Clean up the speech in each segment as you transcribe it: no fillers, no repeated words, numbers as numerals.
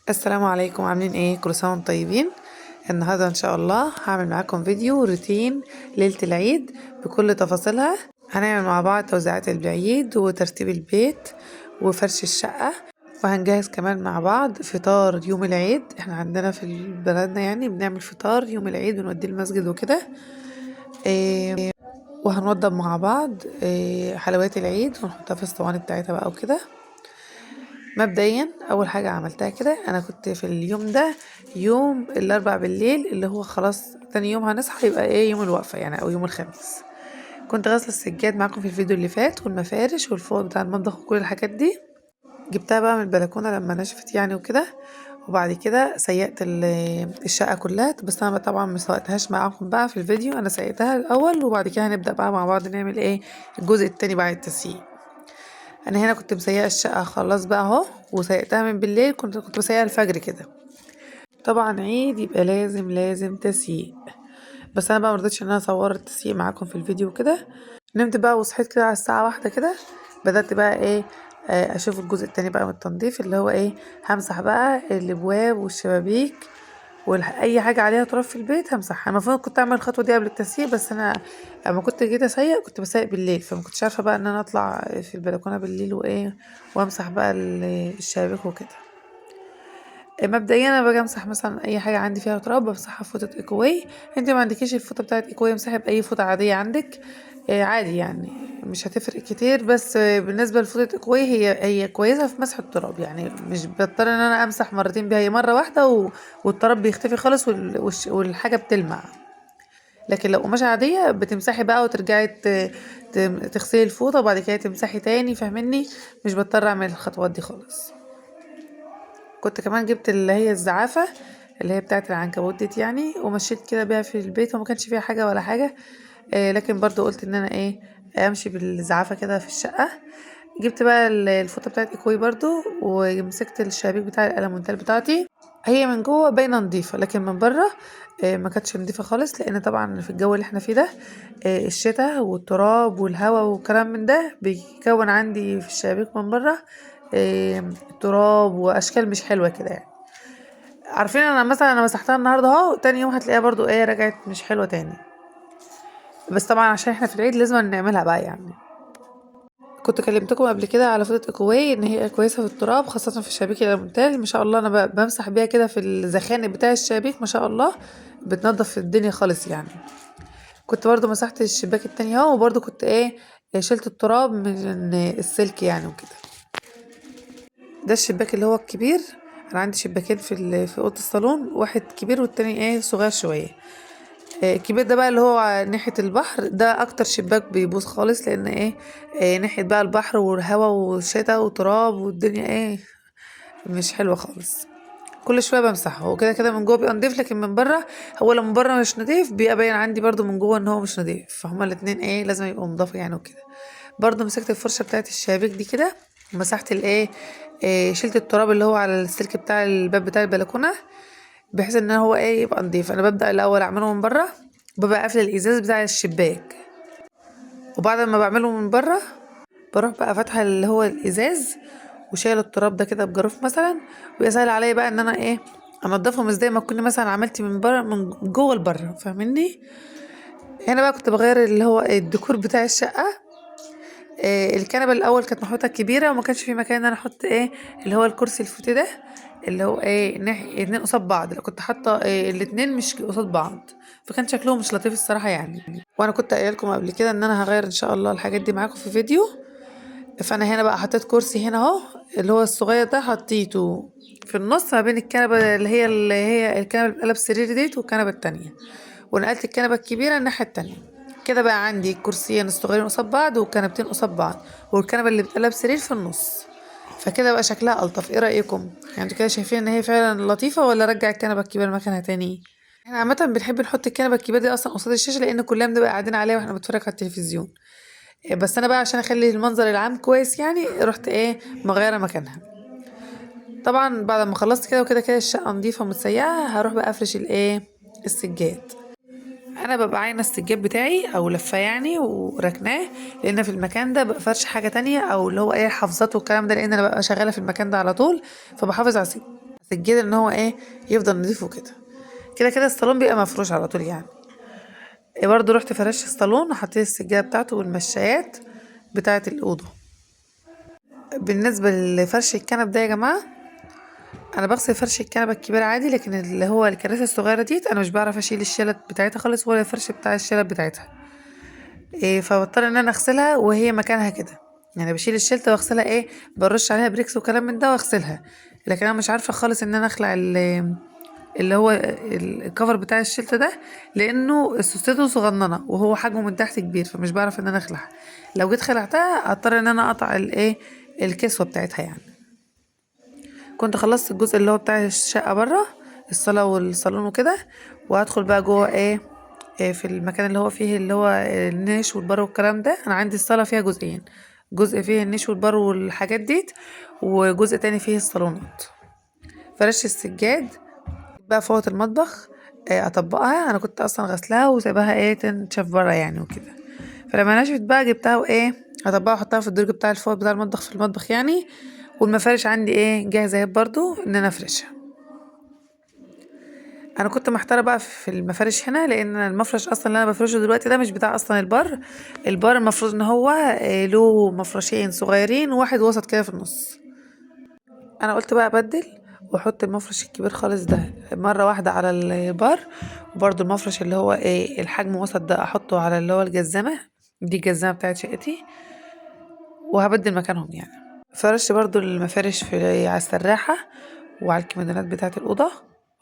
السلام عليكم، عاملين ايه؟ كل سنه وانتم طيبين. النهارده ان شاء الله هعمل معاكم فيديو روتين ليله العيد بكل تفاصيلها. هنعمل مع بعض توزيعات العيد وترتيب البيت وفرش الشقه، وهنجهز كمان مع بعض فطار يوم العيد. احنا عندنا في بلدنا يعني بنعمل فطار يوم العيد ونوديه المسجد وكده. إيه، وهنوضب مع بعض حلويات العيد ونحطها في الصواني بتاعتها بقى وكده. مبدئيا اول حاجه عملتها كده، انا كنت في اليوم ده يوم الاربع بالليل اللي هو خلاص تاني يوم هنصحى يبقى ايه يوم الوقفه يعني او يوم الخميس. كنت غاسله السجاد معاكم في الفيديو اللي فات والمفارش والفوط بتاع المطبخ وكل الحاجات دي. جبتها بقى من البلكونه لما نشفت يعني وكده. وبعد كده سيقت الشقه كلها، بس انا طبعا ما سوقتهاش معاكم بقى في الفيديو، انا سيقتها الاول وبعد كده هنبدا بقى مع بعض نعمل ايه الجزء التاني بعد التسييق. انا هنا كنت مسيقه الشقه خلاص بقى اهو، وسيقتها من بالليل، كنت مسيقه الفجر كده. طبعا عيد يبقى لازم تسييق، بس انا بقى مرضتش ان انا اصور التسييق معاكم في الفيديو كده. نمت بقى وصحيت كده على الساعه 1 كده، بدات بقى ايه اشوف الجزء التاني بقى من التنظيف اللي هو ايه. همسح بقى الابواب والشبابيك واي حاجه عليها تراب في البيت همسحها. المفروض كنت اعمل الخطوه دي قبل التسييق، بس انا لما كنت جيت اسيق كنت بسيق بالليل، فما كنتش عارفه بقى ان انا اطلع في البلكونه بالليل وايه وامسح بقى الشبابيك وكده. مبدئيا انا باجي امسح مثلا اي حاجه عندي فيها تراب بمسحها بفوطه ايكوي. انت ما عندكيش الفوطه بتاعت ايكوي امسحي باي فوطه عاديه عندك. عادي يعني مش هتفرق كتير، بس بالنسبه لفوطه ايكوي هي كويسه في مسح التراب، يعني مش بضطر ان انا امسح مرتين بيها، هي مره واحده والتراب بيختفي خالص والحاجه بتلمع. لكن لو قماشه عاديه بتمسحي بقى وترجعي تغسلي الفوطه وبعد كده تمسحي تاني، فاهمني؟ مش بضطر اعمل الخطوات دي خالص. كنت كمان جبت اللي هي الزعافة اللي هي بتاعت العنكبوت ديت يعني، ومشيت كده بيها في البيت وما كانش فيها حاجة ولا حاجة. لكن برضو قلت ان انا ايه امشي بالزعافة كده في الشقة. جبت بقى الفوطة بتاعت ايكوي برضو، ومسكت الشبابيك بتاع الالمونتال بتاعتي. هي من جوه باينة نضيفة لكن من بره ما كانتش نضيفة خالص، لان طبعا في الجو اللي احنا فيه ده الشتاء والتراب والهواء والكلام من ده بيكون عندي في الشبابيك من بره تراب واشكال مش حلوه كده يعني. عارفين انا مثلا انا مسحتها النهارده اهو، تاني يوم هتلاقيها برضو ايه رجعت مش حلوه تاني. بس طبعا عشان احنا في العيد لازم نعملها بقى يعني. كنت كلمتكم قبل كده على فوطه اكواي ان هي كويسه في التراب، خاصه في الشبابيك الالمونتال. ما شاء الله انا بمسح بيها كده في الزخانق بتاع الشبابيك، ما شاء الله بتنضف الدنيا خالص يعني. كنت برضو مسحت الشباك التاني اهو، وبرضو كنت ايه شلت التراب من السلك يعني وكده. ده الشباك اللي هو الكبير. انا عندي شباكين في اوضه الصالون، واحد كبير والتاني ايه صغير شويه. الكبير ده بقى اللي هو ناحيه البحر، ده اكتر شباك بيبوظ خالص، لان ايه ناحيه بقى البحر والهواء والشتاء وتراب والدنيا ايه مش حلوه خالص. كل شويه بمسحه، هو كده كده من جوه بيبقى نضيف لكن من بره، هو لو من بره مش نضيف بيبقى باين عندي برضو من جوه ان هو مش نضيف، فهما الاتنين ايه لازم يبقوا نضاف يعني وكده. برضو مسكت الفرشه بتاعت الشبابيك دي كده ومسحت الايه شلت التراب اللي هو على السلك بتاع الباب بتاع البلكونه، بحيث ان هو ايه يبقى نضيف. انا ببدا الاول اعمله من بره، ببقى قافله الازاز بتاع الشباك، وبعد ما بعمله من بره بروح بقى فاتحه اللي هو الازاز وشايله التراب ده كده بجاروف مثلا، ويبقى سهل عليا بقى ان انا ايه انضفه، مش زي ما كنت مثلا عملتي من بره من جوه لبره، فاهمني؟ هنا بقى كنت بغير اللي هو الديكور بتاع الشقه. الكنبه الاول كانت محطوطه كبيره وما كانش في مكان ان انا احط ايه اللي هو الكرسي الفوتيه ده، اللي هو ايه اتنين قصاد بعض. لو كنت حاطه الاتنين مش قصاد بعض فكان شكلهم مش لطيف الصراحه يعني. وانا كنت قايله لكم قبل كده ان انا هغير ان شاء الله الحاجات دي معاكم في فيديو. فانا هنا بقى حطيت كرسي هنا اهو اللي هو الصغير ده، حطيته في النص ما بين الكنبه اللي هي الكنبه اللي بقلب سرير ديت والكنبه التانية، ونقلت الكنبه الكبيره الناحيه التانية. كده بقى عندي كرسيين الصغيرين قصاد بعض وكنبتين قصاد بعض، والكنبه اللي بتقلب سرير في النص. فكده بقى شكلها الطف. ايه رايكم؟ يعني انتوا كده شايفين ان هي فعلا لطيفه ولا ارجع الكنبه الكبيره مكانها تاني؟ احنا عامه بنحب نحط الكنبه الكبيره دي اصلا قصاد الشاشه، لان كلنا بنبقى قاعدين عليها واحنا بنتفرج على التلفزيون. بس انا بقى عشان اخلي المنظر العام كويس يعني رحت ايه مغيره مكانها. طبعا بعد ما خلصت كده وكده كده الشقه نظيفه ومتسيقه، هروح بقى افرش الايه السجاد. انا ببقى عاينه السجاد بتاعي او لفاه يعني وركناه، لان في المكان ده ببقى فرش حاجه تانية او اللي هو ايه حافظات والكلام ده، لان انا ببقى شغاله في المكان ده على طول، فبحافظ على السجاد ان هو ايه يفضل نضيف وكده. كده كده الصالون بيبقى مفروش على طول يعني. برضو رحت فرشت الصالون وحطيت السجادة بتاعته والمشايات بتاعة الأوضة. بالنسبة لفرش الكنب ده يا جماعة، أنا بغسل فرش الكنبة الكبير عادي، لكن اللي هو الكراسي الصغيرة ديت أنا مش بعرف أشيل الشلت بتاعتها خالص ولا الفرش بتاع الشلت بتاعتها. فبضطر إن أنا أغسلها وهي مكانها كده. يعني بشيل الشلتة واغسلها برش عليها بريكس وكلام من ده واغسلها. لكن أنا مش عارفة خالص إن أنا أخلع اللي هو الكفر بتاع الشلت ده، لانه سوستته صغننه وهو حجمه من تحت كبير، فمش بعرف ان انا اخلعها. لو جيت خلعتها اضطر ان انا اقطع الكسوه بتاعتها يعني. كنت خلصت الجزء اللي هو بتاع الشقه بره، الصاله والصالون وكده، وهدخل بقى جوه في المكان اللي هو فيه اللي هو النيش والبر والكلام ده. انا عندي الصاله فيها جزئين، جزء فيه النيش والبر والحاجات ديت، وجزء تاني فيه الصالونات. فرش السجاد بقى فوط المطبخ، اطبقها. انا كنت اصلا غسلاها وسايباها تنشف بره يعني وكده. فلما نشفت بقى جبتها اطبقها واحطها في الدرج بتاع الفوط بتاع المطبخ في المطبخ يعني. والمفارش عندي جاهزه اهي برضو ان انا افرشها. انا كنت محتاره بقى في المفارش هنا، لان المفرش اصلا اللي انا بفرشه دلوقتي ده مش بتاع اصلا البر المفروض ان هو له مفرشين صغيرين وواحد وسط كده في النص. انا قلت بقى ابدل واحط المفرش الكبير خالص ده مره واحده على البار، وبرده المفرش اللي هو الحجم وسط ده احطه على اللي هو الجزمه. دي الجزمه بتاعت شقتي، وهبدل مكانهم يعني. فرش برضو المفارش على السراحه وعلى الكمادونات بتاعت الاوضه،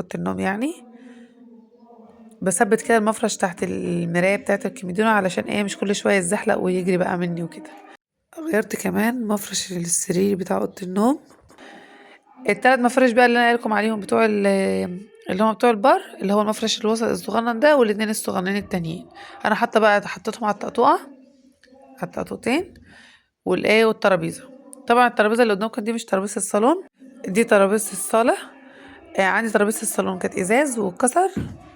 اوضه النوم يعني. بثبت كده المفرش تحت المرايه بتاعت الكمادونة علشان مش كل شويه يتزحلق ويجري بقى مني وكده. غيرت كمان مفرش السرير بتاع اوضه النوم. التلات مفارش بقى اللي انا قايلكم عليهم بتوع اللي هم بتوع البر، اللي هو المفرش الوسط الصغنن ده والاتنين الصغننين التانيين، انا حطيتهم على الطقطقه، على الطقطقتين والترابيزه. طبعا الترابيزه اللي قدامكم دي مش ترابيزه الصالون، دي ترابيزه الصاله. عندي ترابيزه الصالون كانت ازاز واتكسر.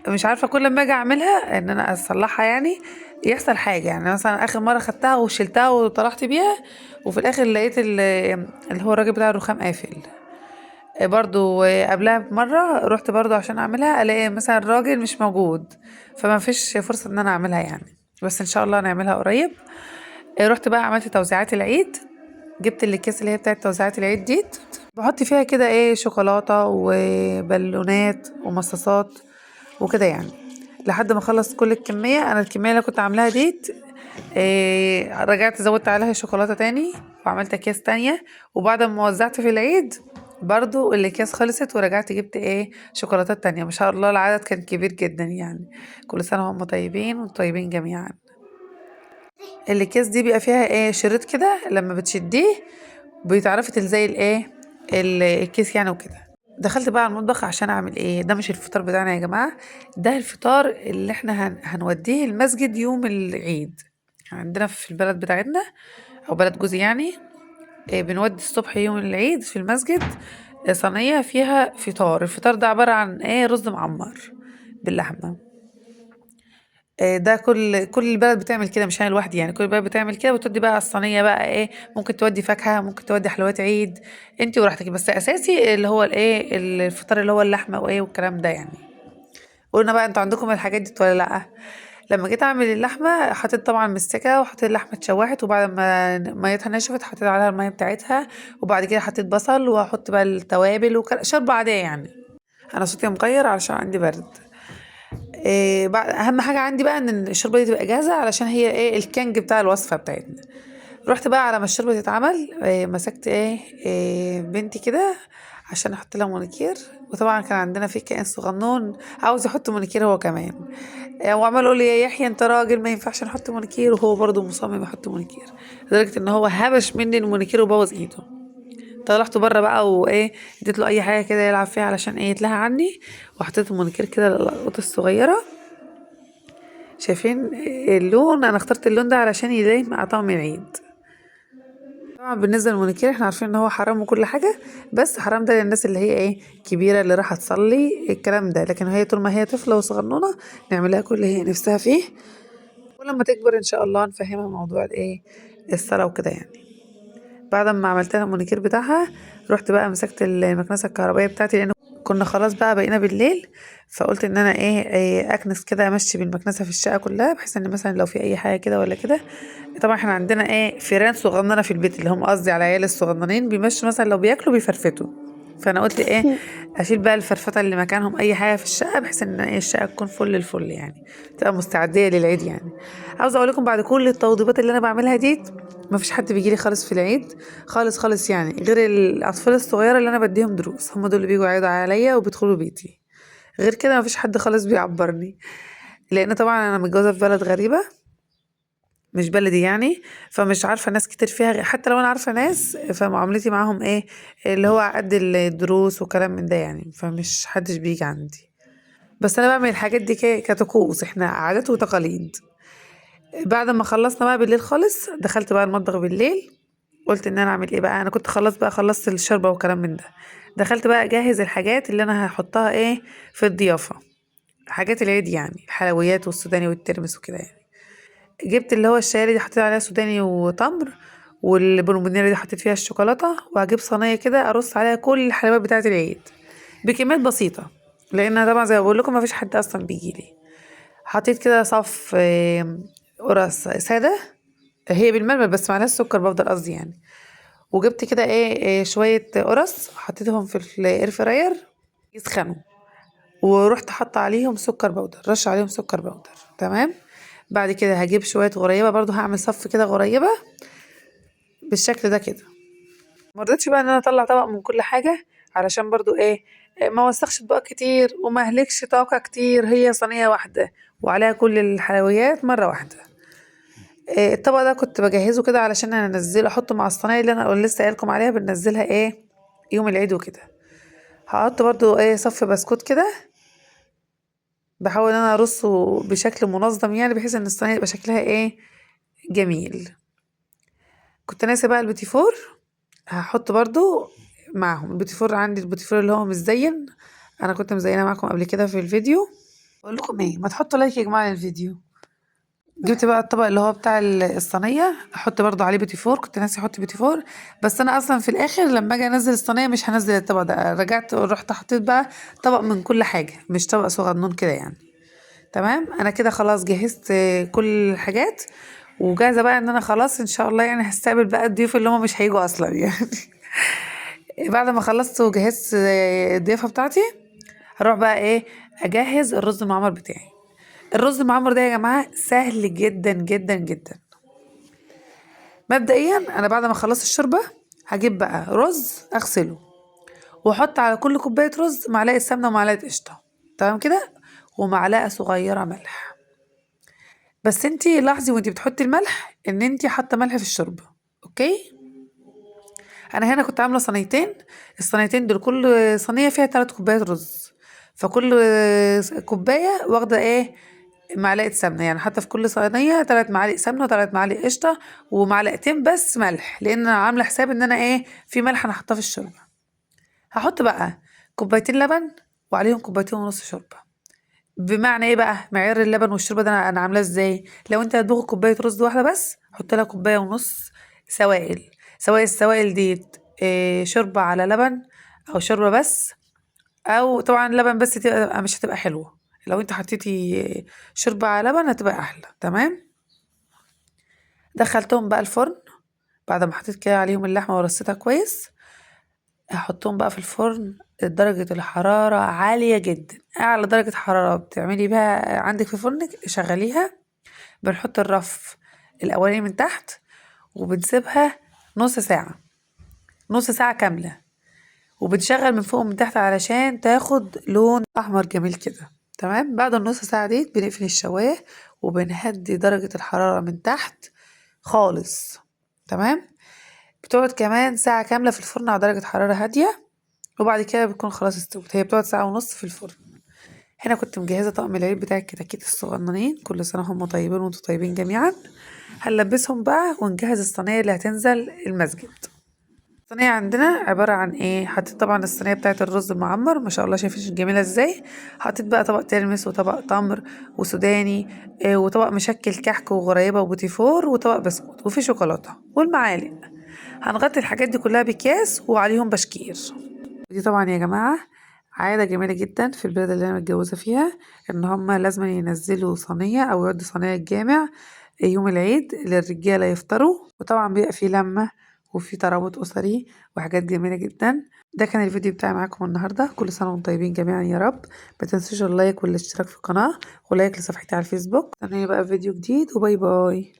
مش عارفه كل ما اجي اعملها ان انا اصلحها يعني يحصل حاجه. يعني مثلا اخر مره خدتها وشلتها وطلعت بيها، وفي الاخر لقيت اللي هو الراجل بتاع الرخام قافل. برضو قبلها بمرة رحت برضو عشان اعملها الاقي مثلا الراجل مش موجود، فما فيش فرصة ان انا اعملها يعني. بس ان شاء الله نعملها قريب. رحت بقى عملت توزيعات العيد. جبت الاكياس اللي هي بتاعت توزيعات العيد دي، بحط فيها كده شوكولاتة وبالونات ومصاصات وكده يعني، لحد ما اخلص كل الكمية. انا الكمية اللي كنت عاملاها ديت رجعت زودت عليها شوكولاتة تاني وعملت اكياس تانية. وبعد ما وزعت في العيد برضو الاكياس خلصت ورجعت جبت شوكولاتات تانية. ما شاء الله العدد كان كبير جدا يعني. كل سنة هم طيبين وطيبين جميعا. الاكياس دي بيبقى فيها شريط كده، لما بتشديه بتعرفي تلزقي الكيس يعني وكده. دخلت بقى على المطبخ عشان اعمل ده مش الفطار بتاعنا يا جماعة، ده الفطار اللي احنا هنوديه المسجد يوم العيد. عندنا في البلد بتاعتنا او بلد جوزي يعني، بنودي الصبح يوم العيد في المسجد صينية فيها فطار. الفطار ده عبارة عن رز معمر باللحمة. ده كل البلد بتعمل كده، مش انا لوحدي يعني. كل البلد بتعمل كده وتودي بقى على الصينيه بقى ممكن تودي فاكهه، ممكن تودي حلويات عيد، انت وراحتك. بس اساسي اللي هو الفطار اللي هو اللحمه والكلام ده يعني. قلنا بقى انتوا عندكم الحاجات دي ولا لا؟ لما جيت اعمل اللحمه حطيت طبعا مستكه وحطيت اللحمه اتشوحت، وبعد ما ميتها نشفت حطيت عليها الميه بتاعتها، وبعد كده حطيت بصل واحط بقى التوابل شوربه عاديه يعني. انا صوتي مغير علشان عندي برد. اهم حاجه عندي بقى ان الشوربه دي تبقى جاهزه، علشان هي الكنج بتاع الوصفه بتاعتنا. رحت بقى على ما الشوربه تتعمل مسكت بنتي كده عشان احط لها مونيكير. وطبعا كان عندنا في كائن صغنون عاوز يحط مونيكير هو كمان. وعمال يقول لي يا يحيى انت راجل ما ينفعش نحط مونيكير، وهو برضه مصمم يحط مونيكير، لدرجه ان هو هبش مني المونيكير وبوظ ايده. طلعته بره بقى اديت له اي حاجه كده يلعب فيها علشان يتلهى عني، وحطيت المونيكير كده للقطه الصغيره. شايفين اللون؟ انا اخترت اللون ده علشان يليق مع طعم العيد. طبعا بالنسبه للمونيكير احنا عارفين ان هو حرام وكل حاجه، بس حرام ده للناس اللي هي كبيره اللي راح تصلي الكلام ده. لكن هي طول ما هي طفله وصغنونه نعملها كل اللي هي نفسها فيه، ولما تكبر ان شاء الله نفهمها موضوع الصلاه وكده يعني. بعد ما عملت لها المونيكير بتاعها رحت بقى مسكت المكنسه الكهربائيه بتاعتي، لان كنا خلاص بقى بقينا بالليل، فقلت ان انا إيه اكنس كده، امشي بالمكنسه في الشقه كلها، بحيث ان مثلا لو في اي حاجه كده ولا كده. طبعا احنا عندنا فيران صغننه في البيت، اللي هم قصدي على العيال الصغننين، بيمشوا مثلا لو بياكلوا بيفرفتوا. فانا قلت اشيل بقى الفرفته اللي مكانهم اي حاجه في الشقه، بحيث ان الشقه تكون فل الفل يعني، تبقى مستعديه للعيد يعني. عاوزه اقول لكم بعد كل التوضيبات اللي انا بعملها دي، ما فيش حد بيجي لي خالص في العيد، خالص خالص يعني، غير الاطفال الصغيره اللي انا بديهم دروس، هم دول اللي بيجوا يعيدوا عليا وبيدخلوا بيتي. غير كده ما فيش حد خالص بيعبرني، لان طبعا انا متجوزه في بلد غريبه، مش بلدي يعني، فمش عارفة ناس كتير فيها، حتى لو أنا عارفة ناس فمعاملتي معاهم اللي هو قد الدروس وكلام من ده يعني، فمش حدش بيجي عندي. بس أنا بعمل الحاجات دي كطقوس، احنا عادات وتقاليد. بعد ما خلصنا بقى بالليل خالص، دخلت بقى المطبخ بالليل، قلت ان انا اعمل ايه بقى. انا كنت خلصت الشوربه وكلام من ده، دخلت بقى اجهز الحاجات اللي انا هحطها في الضيافه، حاجات العيد يعني، الحلويات والسوداني والترمس وكده يعني. جبت اللي هو الشعير دي، حطيت عليها سوداني وتمر، والبونبونيرة دي حطيت فيها الشوكولاتة، وهجيب صينية كده ارص عليها كل الحلويات بتاعة العيد بكميات بسيطة، لان طبعا زي ما بقول لكم مفيش حد اصلا بيجي لي. حطيت كده صف قرص سادة، هي بالململ بس معلهاش سكر، بفضل قصدي يعني. وجبت كده شوية قرص، حطيتهم في الاير فراير يسخنوا، ورحت حاطه عليهم سكر بودر، رش عليهم سكر بودر. تمام. بعد كده هجيب شويه غريبه، برضو هعمل صف كده غريبه بالشكل ده كده. ما رضيتش بقى ان انا اطلع طبق من كل حاجه، علشان برضو ما وسخش اطباق كتير وما اهلكش طاقه كتير، هي صينيه واحده وعليها كل الحلويات مره واحده. الطبق ده كنت بجهزه كده علشان انا انزله احطه مع الصينيه اللي انا لسه قايلكم عليها، بننزلها يوم العيد وكده. هحط برضو صف بسكوت كده، بحاول ان انا ارصه بشكل منظم يعني، بحيث ان الصينيه يبقى شكلها جميل. كنت ناسي بقى البيتي فور، هحط برضو معهم البيتي فور. عندي البيتي فور اللي هو مزين، انا كنت مزينه معاكم قبل كده في الفيديو. اقول لكم ما تحطوا لايك يا جماعه للفيديو. جبت بقى الطبق اللي هو بتاع الصينيه، احط برضو عليه بيتي فور، كنت ناسي احط بيتي فور. بس انا اصلا في الاخر لما اجي انزل الصينيه مش هنزل الطبق ده، رجعت ورحت حطيت بقى طبق من كل حاجه، مش طبق صغنون كده يعني. تمام. انا كده خلاص جهزت كل الحاجات، وجاهزه بقى ان انا خلاص ان شاء الله يعني هستقبل بقى الضيوف اللي هم مش هيجوا اصلا يعني. بعد ما خلصت وجهزت الضيافه بتاعتي، هروح بقى اجهز الرز المعمر بتاعي. الرز المعمر ده يا جماعه سهل جدا جدا جدا. مبدئيا انا بعد ما اخلص الشوربه، هجيب بقى رز اغسله، واحط على كل كوبايه رز معلقه سمنه ومعلقه قشطه. تمام كده. ومعلقه صغيره ملح. بس انتي لاحظي وانتي بتحطي الملح ان انتي حاطه ملح في الشوربه. اوكي. انا هنا كنت عامله صينيتين، الصينيتين دول كل صينيه فيها 3 كوبايات رز، فكل كوبايه واخده معلقه سمنه يعني، حتى في كل صينيه 3 معالق سمنه و3 معالق قشطه ومعلقتين بس ملح، لان انا عامله حساب ان انا في ملح انا حاطاه في الشوربه. هحط بقى كوبايتين لبن وعليهم كوبايتين ونص شوربه. بمعنى بقى معيار اللبن والشوربه ده انا عاملاه ازاي؟ لو انت هتطبخ كوبايه رز واحده بس، حط لها كوبايه ونص سوائل، سواء السوائل دي شوربه على لبن، او شوربه بس، او طبعا لبن بس تبقى مش هتبقى حلوه. لو انت حطيتي شوربه على لبن هتبقى احلى. تمام. دخلتهم بقى الفرن، بعد ما حطيت كده عليهم اللحمه ورصيتها كويس، هحطهم بقى في الفرن. درجة الحرارة عالية جدا، أعلى درجة حرارة بتعملي بيها عندك في فرنك شغليها. بنحط الرف الأولاني من تحت، وبنسيبها نص ساعة، نص ساعة كاملة، وبنشغل من فوق ومن تحت علشان تاخد لون أحمر جميل كده. تمام. بعد النص ساعة دي بنقفل الشواية، وبنهدي درجة الحرارة من تحت خالص. تمام. بتقعد كمان ساعة كاملة في الفرن على درجة حرارة هادية، وبعد كده بتكون خلاص استوت. هي بتقعد ساعة ونص في الفرن. هنا كنت مجهزة طقم العيد بتاع الكتاكيت الصغننين، كل سنة هم طيبين وانتوا طيبين جميعا. هنلبسهم بقى ونجهز الصينية اللي هتنزل المسجد. الصينية عندنا عبارة عن حطيت طبعا الصينية بتاعت الرز المعمر، ما شاء الله شايفين جميلة ازاي. حطيت بقى طبق ترمس وطبق تمر وسوداني، وطبق مشكل كحك وغريبة وبوتيفور وطبق بسكوت وفي شوكولاتة والمعالق. هنغطي الحاجات دي كلها بأكياس وعليهم بشكير. دي طبعا يا جماعة عادة جميلة جدا في البلد اللي أنا متجوزة فيها، إن هما لازم ينزلوا صينية أو يودوا صينية الجامع يوم العيد للرجالة يفطروا، وطبعا بيبقى فيه لمة وفي ترابط أسري وحاجات جميلة جدا. ده كان الفيديو بتاعي معاكم النهاردة، كل سنة وانتم طيبين جميعا يا رب. ما تنسوش اللايك والاشتراك في القناة ولايك لصفحتي على الفيسبوك. استنوني بقى في فيديو جديد، وباي باي.